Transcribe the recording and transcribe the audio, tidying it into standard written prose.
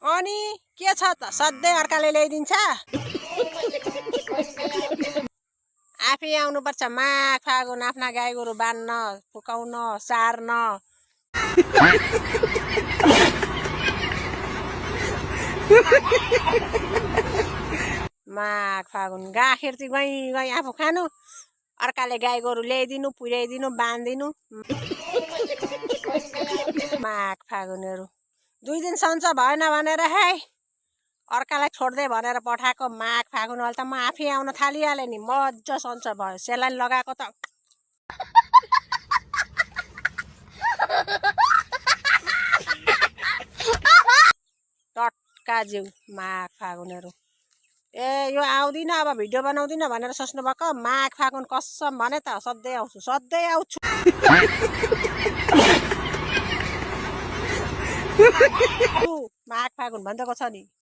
अनि के छ त सधैँ अर्काले ल्याइदिन्छ आफै आउनुपर्छ माघ फागुन आफ्ना गाई गोरु बान्न फुकाउन सार्न माघ फागुन गाखेर चाहिँ गई गई आफू खानु अर्काले गाई गोरु ल्याइदिनु पुर्याइदिनु बाँधिदिनु माघ फागुनहरू 2 दिन सन्च भएन भनेर है अर्कालाई छोड्दै भनेर पठाएको माघ फागुन अहिले त म आफै आउन थालिहालेँ नि मजा सन्च भयो सेलाइन लगाएको त टट्का जिउ माघ फागुनहरू ए यो आउँदिन अब भिडियो बनाउँदिन भनेर सोच्नु भएको माघ फागुन कसम भने त सधैँ आउँछु माघ फागुन भनिदिएको छ नि